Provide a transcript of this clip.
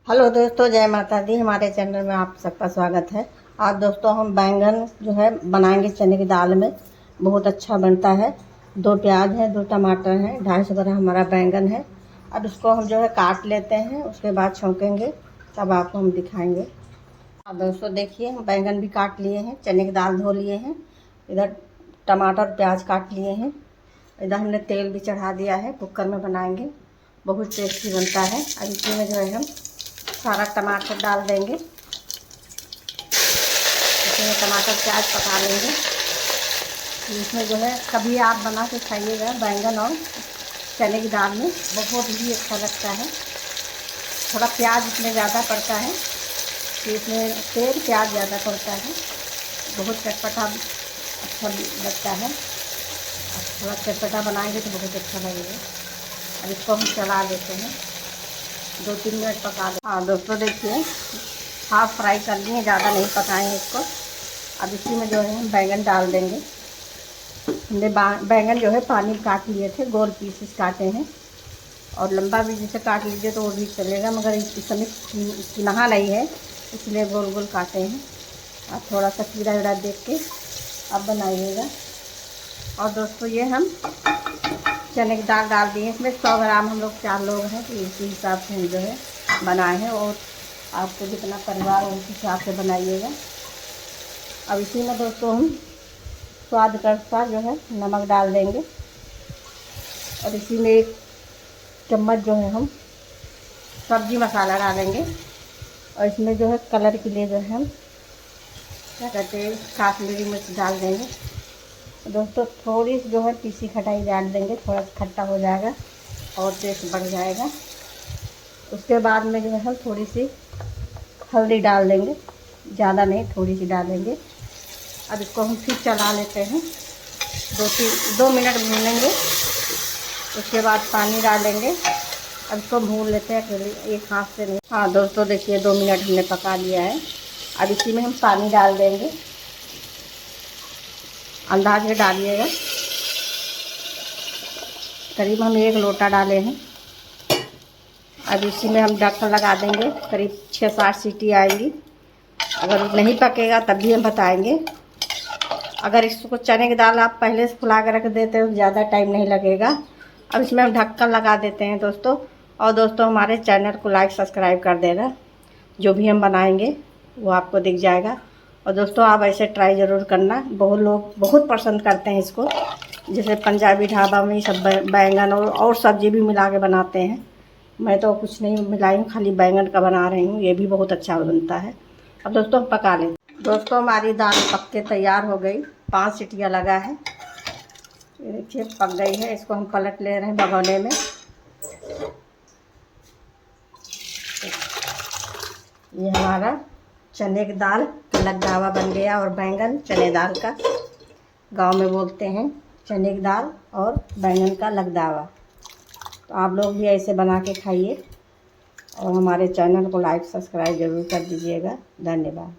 Hello दोस्तों, जय माता दी। हमारे चैनल में आप सबका स्वागत है। आज दोस्तों हम बैंगन जो है बनाएंगे चने की दाल में। बहुत अच्छा बनता है। 2 प्याज है, 2 टमाटर हैं, 250 ग्राम हमारा बैंगन है। अब इसको हम जो है काट लेते हैं, उसके बाद छौंकेंगे, तब आपको हम दिखाएंगे। अब दोस्तों देखिए, हम बैंगन भी काट लिए हैं, चने की दाल धो लिए हैं, इधर टमाटर प्याज काट लिए हैं, इधर हमने तेल भी चढ़ा दिया है। कुकर में बनाएंगे, बहुत टेस्टी बनता है। अब इसी में जो है हम सारा टमाटर डाल देंगे, इसमें टमाटर प्याज पका लेंगे। इसमें जो है कभी आप बना के खाइएगा बैंगन और चने की दाल में, बहुत ही अच्छा लगता है। थोड़ा प्याज इसमें ज़्यादा पड़ता है, कि इसमें तेल प्याज ज़्यादा पड़ता है, बहुत चटपटा अच्छा लगता है। थोड़ा चटपटा बनाएंगे तो बहुत अच्छा लगेगा। अब इसको हम चला देते हैं, 2-3 मिनट पका लें। हाँ दोस्तों देखिए, हाफ फ्राई कर लिए, ज़्यादा नहीं पकाएंगे इसको। अब इसी में जो है हम बैंगन डाल देंगे। हमने बैंगन जो है पानी काट लिए थे, गोल पीसेस काटे हैं, और लंबा भी जैसे काट लीजिए तो वो भी चलेगा, मगर इस समय नहा नहीं है इसलिए गोल गोल काटे हैं। आप थोड़ा सा कीड़ा वीड़ा देख के अब बनाइएगा। और दोस्तों ये हम चने की दाल डाल दिए, इसमें 100 ग्राम, हम लोग 4 लोग हैं तो इसी हिसाब से हम जो है बनाए हैं, और आपको जितना परिवार हो उस हिसाब से बनाइएगा। अब इसी में दोस्तों हम स्वाद का अनुसार जो है नमक डाल देंगे, और इसी में 1 चम्मच जो है हम सब्जी मसाला डालेंगे, और इसमें जो है कलर के लिए जो है हम क्या कहते हैं काश्मीरी मिर्च डाल देंगे। दोस्तों थोड़ी सी जो है पीसी खटाई डाल देंगे, थोड़ा खट्टा हो जाएगा और टेस्ट बढ़ जाएगा। उसके बाद में जो है हम थोड़ी सी हल्दी डाल देंगे, ज़्यादा नहीं, थोड़ी सी डालेंगे। अब इसको हम फिर चला लेते हैं, 2 मिनट भूनेंगे, उसके बाद पानी डालेंगे। अब इसको भून लेते हैं अकेले, एक हाथ से नहीं। हाँ दोस्तों देखिए, 2 मिनट हमने पका लिया है। अब इसी में हम पानी डाल देंगे, अंदाज में डालिएगा। करीब हम 1 लोटा डाले हैं। अब इसी में हम ढक्कन लगा देंगे, करीब 6-7 सीटी आएगी। अगर नहीं पकेगा तब भी हम बताएंगे। अगर इसको चने की दाल आप पहले से फुला कर रख देते हो तो ज़्यादा टाइम नहीं लगेगा। अब इसमें हम ढक्कन लगा देते हैं दोस्तों। और दोस्तों हमारे चैनल को लाइक सब्सक्राइब कर देना, जो भी हम बनाएंगे वो आपको दिख जाएगा। और दोस्तों आप ऐसे ट्राई ज़रूर करना, बहुत लोग बहुत पसंद करते हैं इसको। जैसे पंजाबी ढाबा में सब बैंगन और सब्ज़ी भी मिला के बनाते हैं। मैं तो कुछ नहीं मिलाई हूँ, खाली बैंगन का बना रही हूँ, ये भी बहुत अच्छा बनता है। अब दोस्तों हम पका लें। दोस्तों हमारी दाल पक के तैयार हो गई, 5 सीटियाँ लगा है, ये देखिए पक गई है। इसको हम पलट ले रहे हैं भगोने में। ये हमारा चने की दाल लगदावा बन गया, और बैंगन चने दाल का, गांव में बोलते हैं चने की दाल और बैंगन का लगदावा। तो आप लोग भी ऐसे बना के खाइए, और हमारे चैनल को लाइक सब्सक्राइब ज़रूर कर दीजिएगा। धन्यवाद।